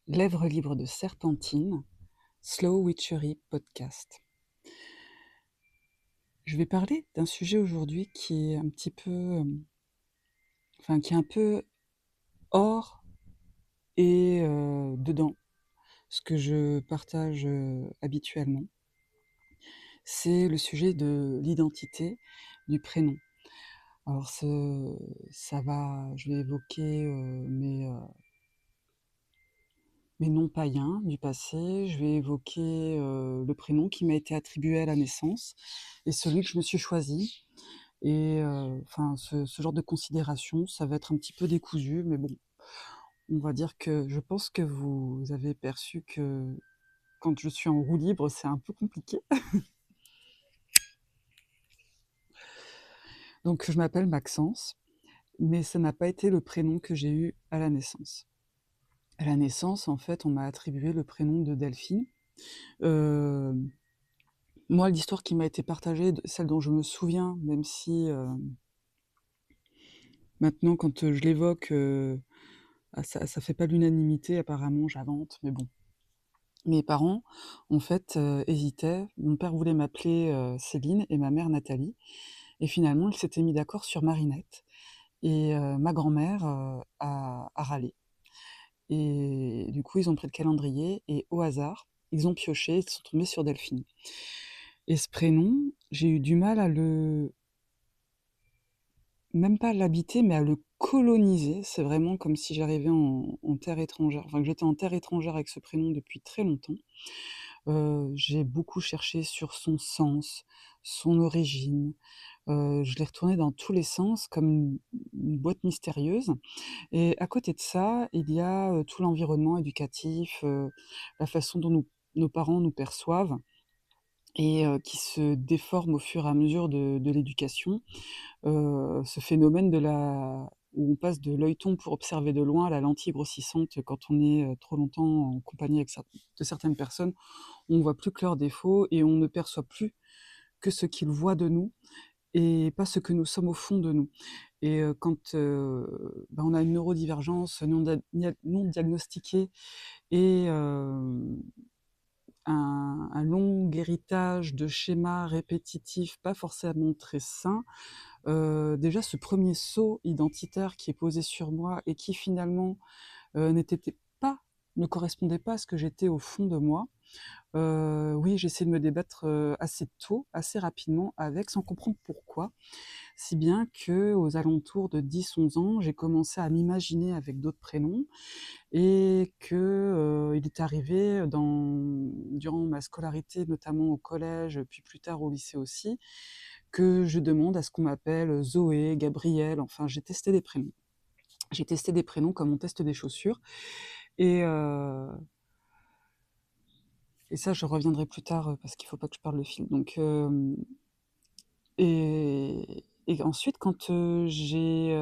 Lèvres libres de Serpentine, Slow Witchery Podcast. Je vais parler d'un sujet aujourd'hui qui est un petit peu, qui est un peu hors et dedans, ce que je partage habituellement. C'est le sujet de l'identité du prénom. Alors, je vais évoquer mes noms païens du passé, je vais évoquer le prénom qui m'a été attribué à la naissance et celui que je me suis choisi. Et ce genre de considération, ça va être un petit peu décousu, mais bon, on va dire que je pense que vous avez perçu que quand je suis en roue libre, c'est un peu compliqué. Donc je m'appelle Maxence, mais ça n'a pas été le prénom que j'ai eu à la naissance. À la naissance, en fait, on m'a attribué le prénom de Delphine. Heu, Moi, l'histoire qui m'a été partagée, celle dont je me souviens, même si, maintenant quand, je l'évoque, ça fait pas l'unanimité apparemment, j'invente, mais bon. Mes parents, en fait, hésitaient. Mon père voulait m'appeler, Céline et ma mère Nathalie et finalement, ils s'étaient mis d'accord sur Marinette et ma grand-mère, a râlé et du coup, ils ont pris le calendrier et au hasard, ils ont pioché, ils sont tombés sur Delphine et ce prénom, j'ai eu du mal à le même pas à l'habiter, mais à le coloniser. C'est vraiment comme si j'arrivais en terre étrangère, enfin que j'étais en terre étrangère avec ce prénom depuis très longtemps. J'ai beaucoup cherché sur son sens, son origine, je l'ai retourné dans tous les sens comme une boîte mystérieuse et à côté de ça, il y a, tout l'environnement éducatif, la façon dont nos parents nous perçoivent et qui se déforme au fur et à mesure de l'éducation. Ce phénomène où on passe de l'œilleton pour observer de loin à la lentille grossissante quand on est, trop longtemps en compagnie de certaines personnes, on voit plus que leurs défauts et on ne perçoit plus que ce qu'ils voient de nous et pas ce que nous sommes au fond de nous et quand, on a une neurodivergence non diagnostiquée et un long héritage de schémas répétitifs pas forcément très sains, déjà ce premier saut identitaire qui est posé sur moi et qui finalement, n'était pas ne correspondait pas à ce que j'étais au fond de moi. Oui, j'ai essayé de me débattre, assez tôt, assez rapidement avec, sans comprendre pourquoi. Si bien qu'aux alentours de 10-11 ans, j'ai commencé à m'imaginer avec d'autres prénoms et que, il est arrivé durant ma scolarité, notamment au collège, puis plus tard au lycée aussi, que je demande à ce qu'on m'appelle Zoé, Gabrielle, enfin j'ai testé des prénoms. J'ai testé des prénoms comme on teste des chaussures et heu et ça je reviendrai plus tard, parce qu'il faut pas que je perde le fil. Donc et ensuite quand, j'ai,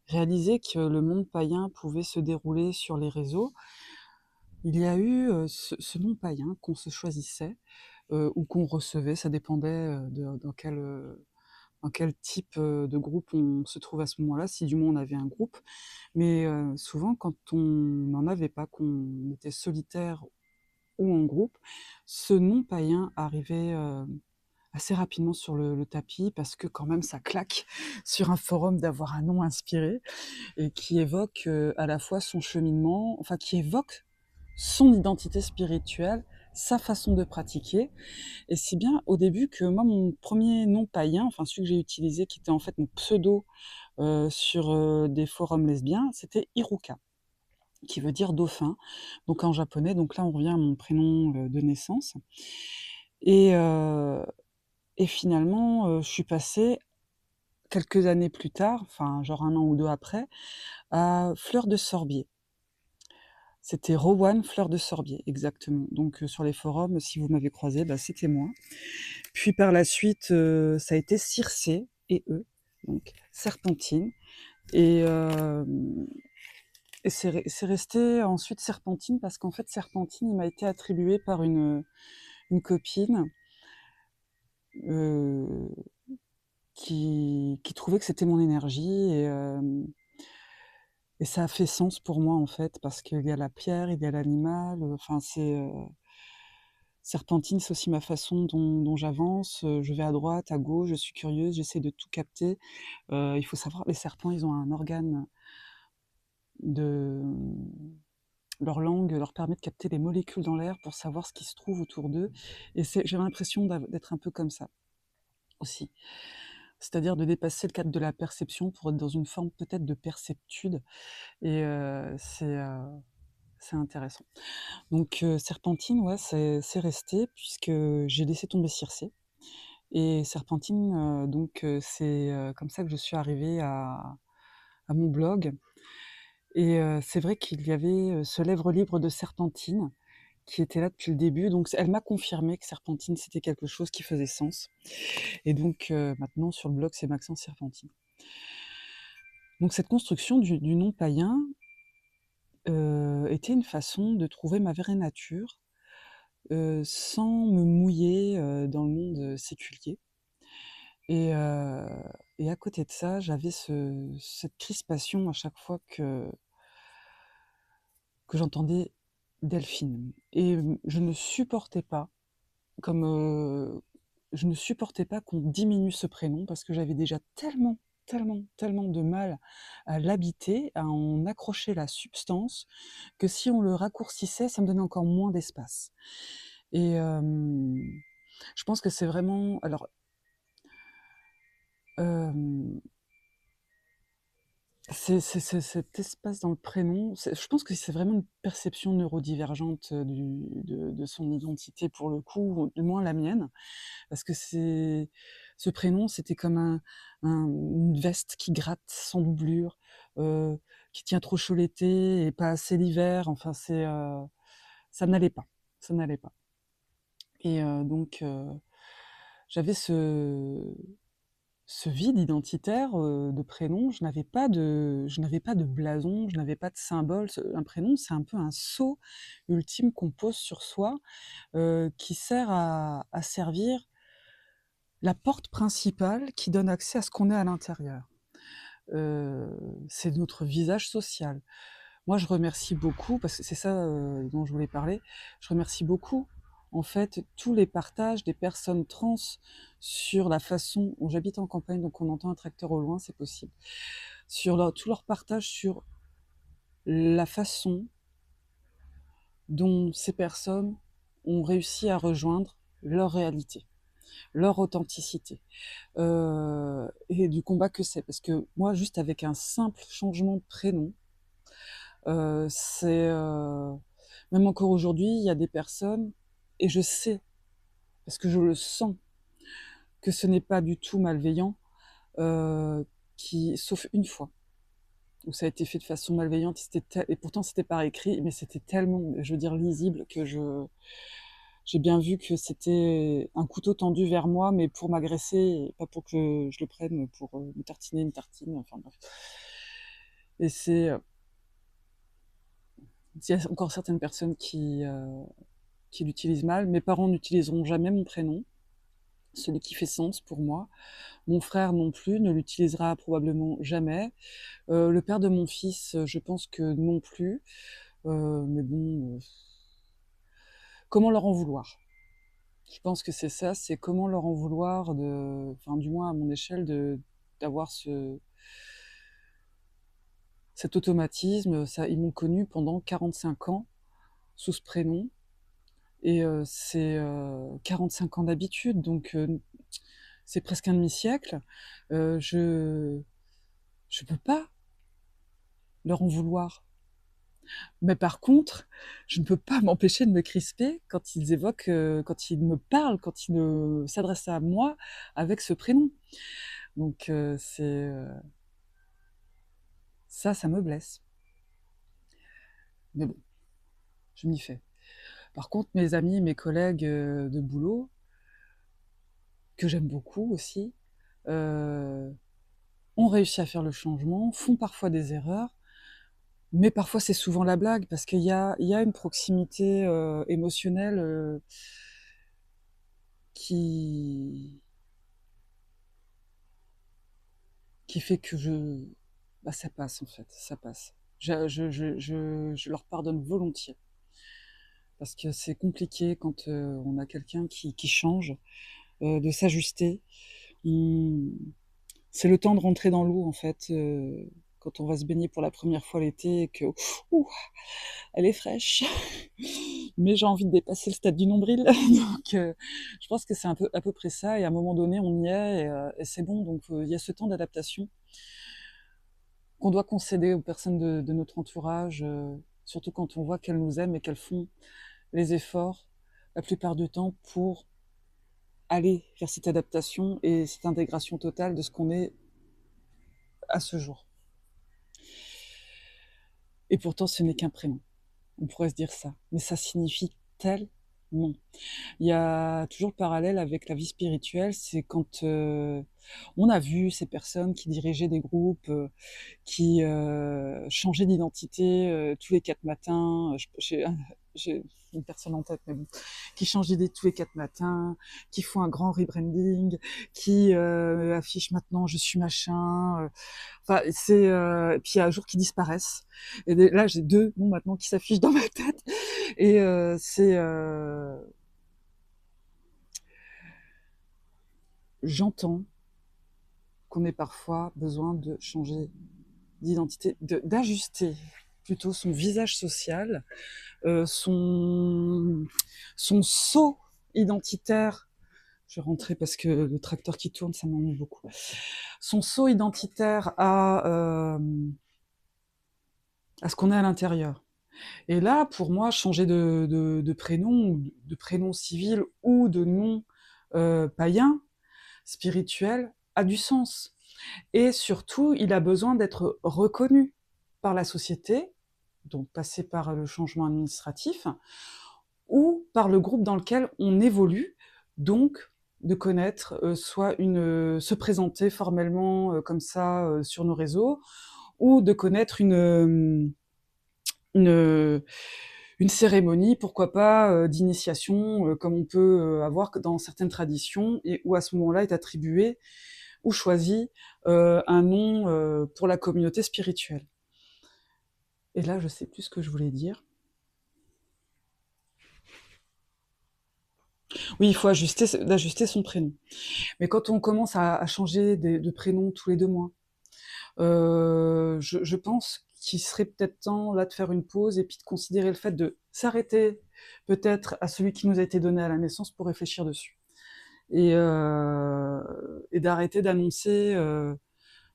réalisé que le monde païen pouvait se dérouler sur les réseaux, il y a eu, ce nom païen qu'on se choisissait, ou qu'on recevait, ça dépendait, dans quel type, de groupe on se trouve à ce moment-là, si du moins on avait un groupe. Mais, souvent quand on n'en avait pas, qu'on était solitaire ou en groupe, ce nom païen arrivait, assez rapidement sur le tapis parce que quand même ça claque sur un forum d'avoir un nom inspiré et qui évoque, à la fois son cheminement, enfin qui évoque son identité spirituelle, sa façon de pratiquer et si bien au début que moi mon premier nom païen, enfin celui que j'ai utilisé qui était en fait mon pseudo, sur, des forums lesbiens, c'était Iruka, qui veut dire dauphin, donc en japonais, donc là on revient à mon prénom, de naissance et heu et finalement, je suis passée quelques années plus tard, enfin genre 1 an ou 2 après, à Fleur de Sorbier. C'était Rowan Fleur de Sorbier, exactement. Donc, sur les forums, si vous m'avez croisée, bah, c'était moi. Puis par la suite, ça a été Circé et donc Serpentine et hem et c'est resté ensuite Serpentine parce qu'en fait Serpentine, il m'a été attribué par une copine, heu, qui trouvait que c'était mon énergie et et ça a fait sens pour moi, en fait, parce qu'il y a la pierre, il y a l'animal, enfin serpentine, c'est aussi ma façon dont j'avance, je vais à droite, à gauche, je suis curieuse, j'essaie de tout capter. Il faut savoir, les serpents, ils ont un organe de leur langue leur permet de capter les molécules dans l'air pour savoir ce qui se trouve autour d'eux, et j'ai l'impression d'être un peu comme ça, aussi. C'est-à-dire de dépasser le cadre de la perception pour être dans une forme peut-être de perceptude, et c'est intéressant. Donc Serpentine, ouais, c'est resté puisque j'ai laissé tomber Circé, et Serpentine, donc c'est, comme ça que je suis arrivée à mon blog, et c'est vrai qu'il y avait, ce lèvre libre de Serpentine qui était là depuis le début, donc elle m'a confirmé que Serpentine, c'était quelque chose qui faisait sens, et donc maintenant sur le blog, c'est Maxence Serpentine. Donc cette construction du nom païen était une façon de trouver ma vraie nature, sans me mouiller, dans le monde séculier, et à côté de ça, j'avais cette crispation à chaque fois que j'entendais Delphine, et je ne supportais pas, comme, je ne supportais pas qu'on diminue ce prénom parce que j'avais déjà tellement, tellement, tellement de mal à l'habiter, à en accrocher la substance, que si on le raccourcissait, ça me donnait encore moins d'espace, et je pense que c'est vraiment alors, hem c'est cet espace dans le prénom, je pense que c'est vraiment une perception neurodivergente, de son identité pour le coup, ou du moins la mienne, parce que ce prénom, c'était comme une veste qui gratte sans doublure, qui tient trop chaud l'été et pas assez l'hiver, enfin ça n'allait pas, ça n'allait pas, et donc j'avais ce vide identitaire, de prénom. Je n'avais pas de blason, je n'avais pas de symbole. Un prénom, c'est un peu un sceau ultime qu'on pose sur soi, qui sert à servir la porte principale qui donne accès à ce qu'on est à l'intérieur. Heu, c'est notre visage social. Moi, je remercie beaucoup, parce que c'est ça, dont je voulais parler, je remercie beaucoup, en fait, tous les partages des personnes trans sur la façon où j'habite en campagne, donc on entend un tracteur au loin, c'est possible. Sur tous leurs partages sur la façon dont ces personnes ont réussi à rejoindre leur réalité, leur authenticité, et du combat que c'est. Parce que moi, juste avec un simple changement de prénom, c'est, même encore aujourd'hui, il y a des personnes, et je sais, parce que je le sens, que ce n'est pas du tout malveillant, heu, sauf une fois, où ça a été fait de façon malveillante, et pourtant c'était par écrit, mais c'était tellement, je veux dire, lisible, que j'ai bien vu que c'était un couteau tendu vers moi, mais pour m'agresser, et pas pour que je le prenne pour, me tartiner une tartine, enfin bref. Et il y a encore certaines personnes qui l'utilisent mal. Mes parents n'utiliseront jamais mon prénom, celui qui fait sens pour moi. Mon frère non plus ne l'utilisera probablement jamais. Le père de mon fils, je pense que non plus. Mais bon, comment leur en vouloir? Je pense que c'est ça, c'est comment leur en vouloir, enfin du moins à mon échelle, d'avoir cet automatisme. Ça, ils m'ont connu pendant 45 ans sous ce prénom, et c'est 45 ans d'habitude, donc c'est presque un demi-siècle. Je peux pas leur en vouloir. Mais par contre, je ne peux pas m'empêcher de me crisper quand ils évoquent, quand ils me parlent, quand ils s'adressent à moi avec ce prénom. Donc ça me blesse. Mais bon, je m'y fais. Par contre, mes amis, mes collègues, de boulot, que j'aime beaucoup aussi, heu, ont réussi à faire le changement, font parfois des erreurs, mais parfois c'est souvent la blague, parce qu'il y a une proximité, émotionnelle, qui qui fait que bah, ça passe, en fait, ça passe. Je leur pardonne volontiers. Parce que c'est compliqué quand on a quelqu'un qui change, de s'ajuster. On- C'est le temps de rentrer dans l'eau, en fait, quand on va se baigner pour la première fois l'été et que, ouh, elle est fraîche. Mais j'ai envie de dépasser le stade du nombril. Donc, je pense que c'est à peu près ça. Et à un moment donné, on y est et c'est bon. Donc, il y a ce temps d'adaptation qu'on doit concéder aux personnes de notre entourage, surtout quand on voit qu'elles nous aiment et qu'elles font les efforts la plupart du temps pour aller vers cette adaptation et cette intégration totale de ce qu'on est à ce jour. Et pourtant, ce n'est qu'un prénom. On pourrait se dire ça. Mais ça signifie tellement. Il y a toujours le parallèle avec la vie spirituelle, c'est quand on a vu ces personnes qui dirigeaient des groupes, qui changeaient d'identité tous les 4 matins. J'ai une personne en tête, mais bon, qui changent d'idée tous les 4 matins, qui font un grand rebranding, qui affichent maintenant je suis machin. Enfin, c'est puis il y a un jour qui disparaissent. Et là, j'ai 2 noms maintenant qui s'affichent dans ma tête. Et j'entends qu'on ait parfois besoin de changer d'identité, d'ajuster plutôt son visage social, son saut identitaire. Je vais rentrer parce que le tracteur qui tourne, ça m'ennuie beaucoup. Son saut identitaire à ce qu'on est à l'intérieur. Et là, pour moi, changer de prénom, de prénom civil ou de nom païen, spirituel, a du sens. Et surtout, il a besoin d'être reconnu par la société, donc passer par le changement administratif, ou par le groupe dans lequel on évolue, donc de connaître se présenter formellement comme ça sur nos réseaux, ou de connaître une, une cérémonie, pourquoi pas, d'initiation, comme on peut avoir dans certaines traditions, et où à ce moment-là est attribué ou choisi un nom pour la communauté spirituelle. Et là, je sais plus ce que je voulais dire. Oui, il faut d'ajuster son prénom. Mais quand on commence à changer de prénom tous les 2 mois, je pense qu'il serait peut-être temps là de faire une pause et puis de considérer le fait de s'arrêter peut-être à celui qui nous a été donné à la naissance pour réfléchir dessus. Et d'arrêter d'annoncer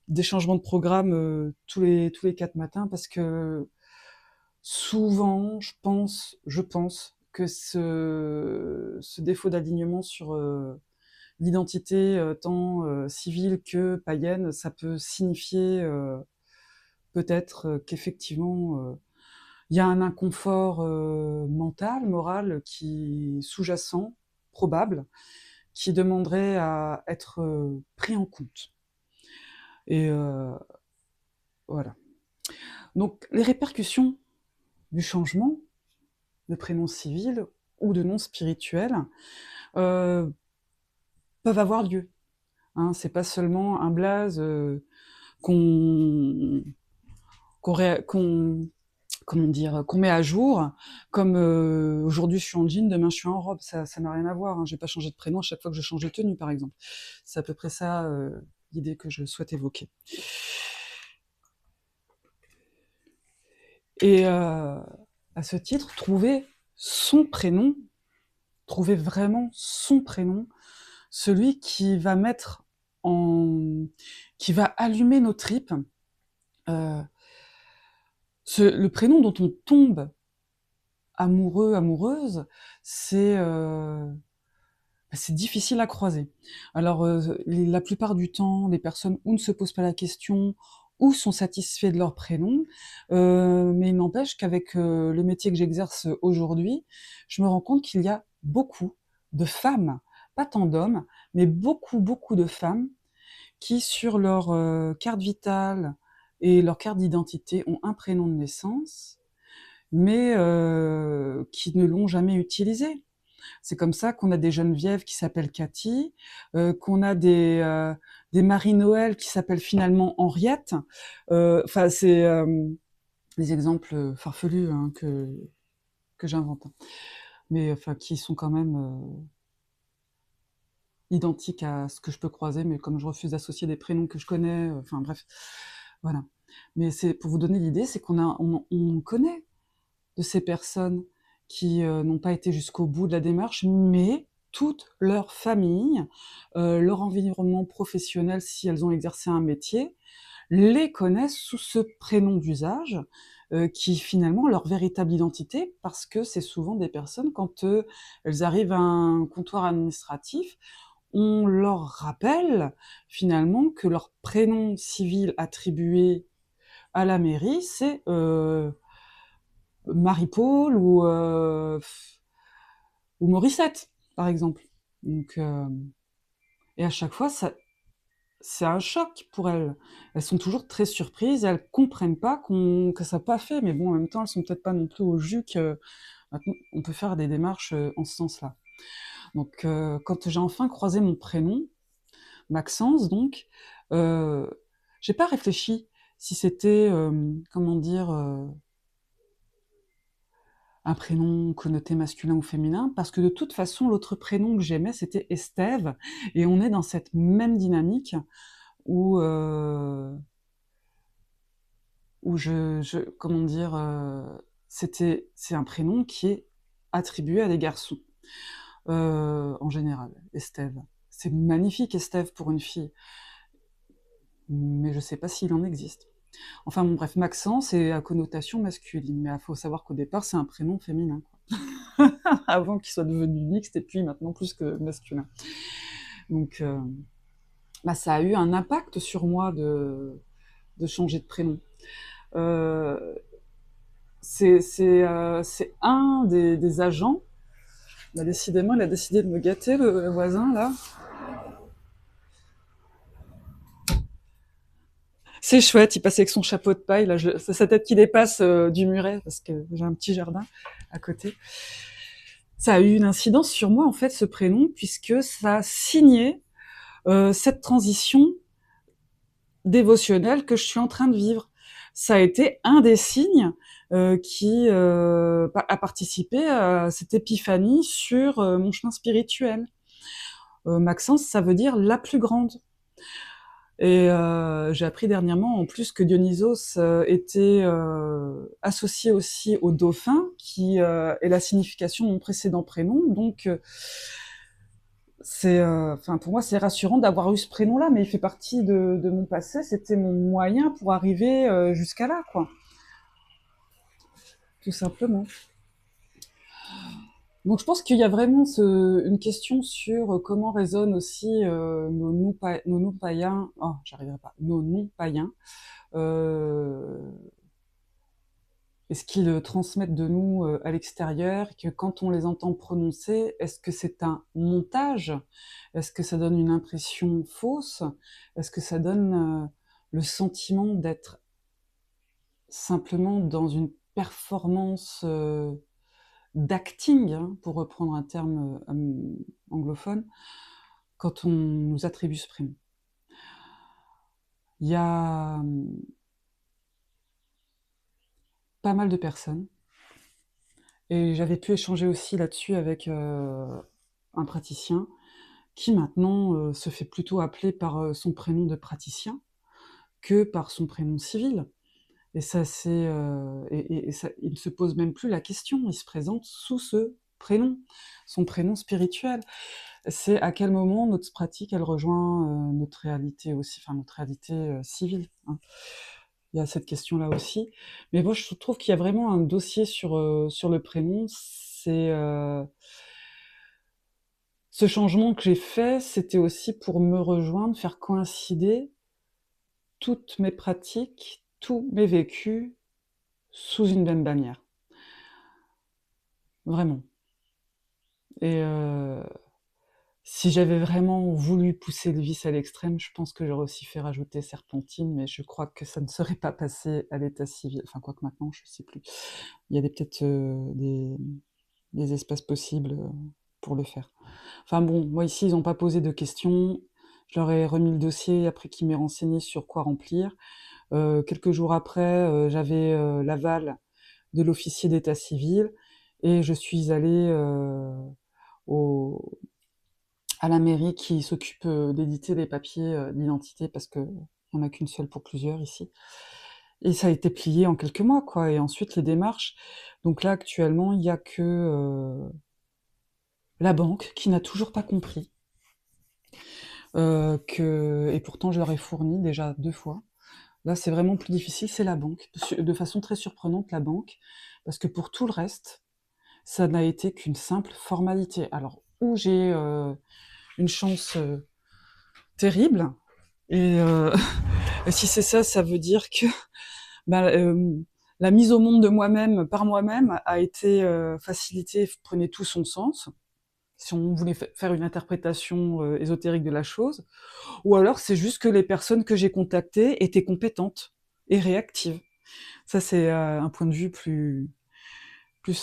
des changements de programme tous les 4 matins parce que souvent, je pense que ce défaut d'alignement sur l'identité tant civile que païenne, ça peut signifier peut-être qu'effectivement il y a un inconfort mental, moral, qui sous-jacent, probable, qui demanderait à être pris en compte. Et voilà. Donc les répercussions du changement de prénom civil ou de nom spirituel euh, peuvent avoir lieu. Hein, c'est pas seulement un blaze qu'on qu'on comment dire, qu'on met à jour, comme aujourd'hui je suis en jean, demain je suis en robe, ça n'a rien à voir. Hein. Je vais pas changer de prénom à chaque fois que je change de tenue, par exemple. C'est à peu près ça l'idée que je souhaite évoquer. Et à ce titre, trouver vraiment son prénom, celui qui va qui va allumer nos tripes. Euh, le prénom dont on tombe amoureux, amoureuse, c'est difficile à croiser. Alors, la plupart du temps, les personnes ou ne se posent pas la question ou sont satisfaits de leur prénom, mais il n'empêche qu'avec le métier que j'exerce aujourd'hui, je me rends compte qu'il y a beaucoup de femmes, pas tant d'hommes, mais beaucoup, beaucoup de femmes qui, sur leur carte vitale et leur carte d'identité, ont un prénom de naissance, mais qui ne l'ont jamais utilisé. C'est comme ça qu'on a des Geneviève qui s'appellent Cathy, qu'on a des Marie-Noël qui s'appellent finalement Henriette. Enfin, des exemples farfelus hein, que j'invente, hein. Mais enfin qui sont quand même identiques à ce que je peux croiser, mais comme je refuse d'associer des prénoms que je connais, enfin bref, voilà. Mais c'est pour vous donner l'idée, c'est on connaît de ces personnes qui n'ont pas été jusqu'au bout de la démarche, mais toute leur famille, leur environnement professionnel, si elles ont exercé un métier, les connaissent sous ce prénom d'usage, qui finalement leur véritable identité, parce que c'est souvent des personnes quand, elles arrivent à un comptoir administratif, on leur rappelle finalement que leur prénom civil attribué à la mairie, c'est, Marie-Paul ou Morissette, par exemple. Donc, et à chaque fois, c'est un choc pour elles. Elles sont toujours très surprises, elles comprennent pas que ça n'a pas fait, mais bon, en même temps, elles sont peut-être pas non plus au jus que maintenant, on peut faire des démarches en ce sens-là. Donc, quand j'ai enfin croisé mon prénom, Maxence, donc, j'ai pas réfléchi si c'était, comment dire, un prénom connoté masculin ou féminin, parce que de toute façon, l'autre prénom que j'aimais, c'était Estève, et on est dans cette même dynamique où, comment dire, c'est un prénom qui est attribué à des garçons, en général, Estève. C'est magnifique, Estève, pour une fille, mais je sais pas s'il en existe. Enfin bon, bref, Maxence, c'est à connotation masculine, mais il faut savoir qu'au départ, c'est un prénom féminin, quoi. Avant qu'il soit devenu mixte, et puis maintenant plus que masculin. Donc, bah, ça a eu un impact sur moi de changer de prénom. Euh, c'est un des agents. Bah, décidément, il a décidé de me gâter, le voisin, là. C'est chouette, il passe avec son chapeau de paille, là, c'est sa tête qui dépasse du muret, parce que j'ai un petit jardin à côté. Ça a eu une incidence sur moi, en fait, ce prénom, puisque ça a signé cette transition dévotionnelle que je suis en train de vivre. Ça a été un des signes qui a participé à cette épiphanie sur mon chemin spirituel. Maxence, ça veut dire la plus grande. Et j'ai appris dernièrement, en plus, que Dionysos était associé aussi au dauphin, qui est la signification de mon précédent prénom. Donc, enfin, pour moi, c'est rassurant d'avoir eu ce prénom-là, mais il fait partie de mon passé. C'était mon moyen pour arriver jusqu'à là, quoi, tout simplement. Donc, je pense qu'il y a vraiment une question sur comment résonnent aussi nos non-païens. Oh, j'arriverai pas. Nos non-païens. Et ce qu'ils transmettent de nous à l'extérieur, que quand on les entend prononcer, est-ce que c'est un montage? Est-ce que ça donne une impression fausse? Est-ce que ça donne le sentiment d'être simplement dans une performance d'acting, hein, pour reprendre un terme anglophone, quand on nous attribue ce prénom? Il y a pas mal de personnes, et j'avais pu échanger aussi là-dessus avec un praticien, qui maintenant se fait plutôt appeler par son prénom de praticien que par son prénom civil. Et ça, et ça, il ne se pose même plus la question, il se présente sous ce prénom, son prénom spirituel. C'est à quel moment notre pratique, elle rejoint notre réalité aussi, enfin notre réalité civile, hein. Il y a cette question-là aussi. Mais moi, je trouve qu'il y a vraiment un dossier sur le prénom. C'est ce changement que j'ai fait, c'était aussi pour me rejoindre, faire coïncider toutes mes pratiques, tous mes vécus sous une même bannière. Vraiment. Et si j'avais vraiment voulu pousser le vice à l'extrême, je pense que j'aurais aussi fait rajouter Serpentine, mais je crois que ça ne serait pas passé à l'état civil. Enfin, quoique maintenant, je sais plus. Il y a peut-être des espaces possibles pour le faire. Enfin bon, moi ici, ils n'ont pas posé de questions. Je leur ai remis le dossier après qu'ils m'aient renseigné sur quoi remplir. Quelques jours après, j'avais l'aval de l'officier d'état civil et je suis allée au à la mairie qui s'occupe, d'éditer les papiers, d'identité parce qu'il y en a qu'une seule pour plusieurs ici et ça a été plié en quelques mois, quoi et ensuite les démarches donc là, actuellement, il y a que, la banque qui n'a toujours pas compris, que et pourtant je leur ai fourni déjà 2 fois. Là, c'est vraiment plus difficile, c'est la banque. De façon très surprenante, la banque, parce que pour tout le reste, ça n'a été qu'une simple formalité. Alors, ou j'ai une chance terrible, et si c'est ça, ça veut dire que bah, la mise au monde de moi-même par moi-même a été facilitée, prenait tout son sens, si on voulait faire une interprétation ésotérique de la chose, ou alors c'est juste que les personnes que j'ai contactées étaient compétentes et réactives. Ça, c'est un point de vue plus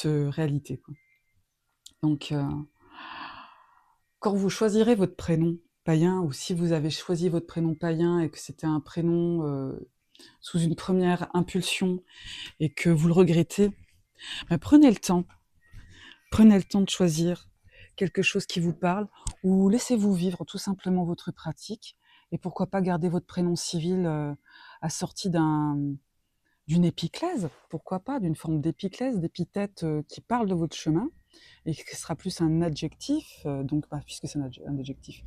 réalité, quoi. Donc, quand vous choisirez votre prénom païen, ou si vous avez choisi votre prénom païen et que c'était un prénom sous une première impulsion et que vous le regrettez, bah, prenez le temps de choisir quelque chose qui vous parle, ou laissez-vous vivre tout simplement votre pratique, et pourquoi pas garder votre prénom civil assorti d'une épiclèse, pourquoi pas, d'une forme d'épiclèse, d'épithète qui parle de votre chemin, et qui sera plus un adjectif, donc bah, puisque c'est un adjectif,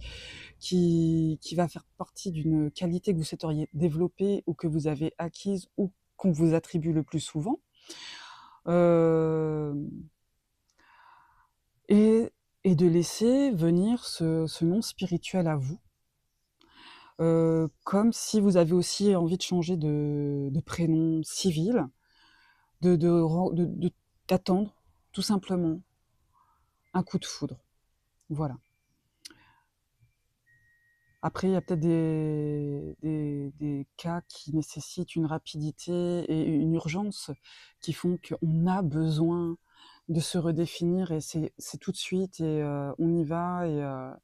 qui va faire partie d'une qualité que vous souhaiteriez développer ou que vous avez acquise ou qu'on vous attribue le plus souvent. Euh, et, et de laisser venir ce nom spirituel à vous, comme si vous avez aussi envie de changer de prénom civil, d'attendre tout simplement un coup de foudre. Voilà. Après, il y a peut-être des cas qui nécessitent une rapidité et une urgence qui font qu'on a besoin de se redéfinir, et c'est tout de suite, et on y va, et à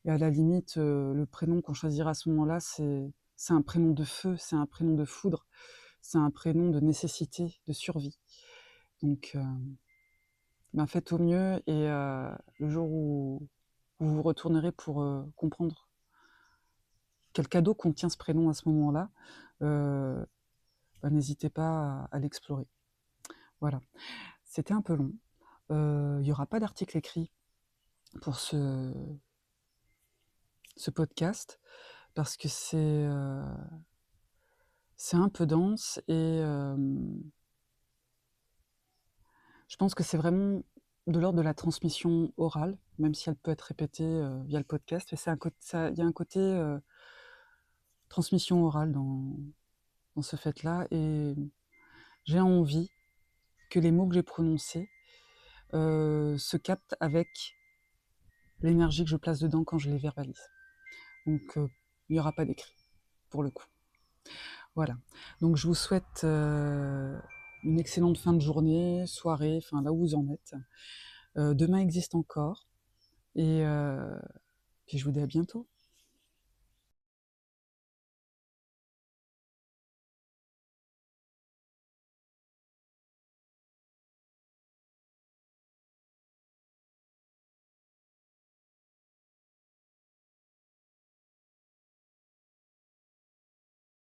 la limite, le prénom qu'on choisira à ce moment-là, c'est un prénom de feu, c'est un prénom de foudre, c'est un prénom de nécessité, de survie. Donc, ben faites au mieux, et le jour où vous vous retournerez pour comprendre quel cadeau contient ce prénom à ce moment-là, ben, n'hésitez pas à l'explorer. Voilà. C'était un peu long. Il n'y aura pas d'article écrit pour ce podcast, parce que c'est un peu dense, et je pense que c'est vraiment de l'ordre de la transmission orale, même si elle peut être répétée via le podcast. Mais il y a un côté transmission orale dans ce fait-là, et j'ai envie que les mots que j'ai prononcés se captent avec l'énergie que je place dedans quand je les verbalise. Donc, il n'y aura pas d'écrit, pour le coup. Voilà. Donc, je vous souhaite une excellente fin de journée, soirée, enfin là où vous en êtes. Demain existe encore. Et puis je vous dis à bientôt.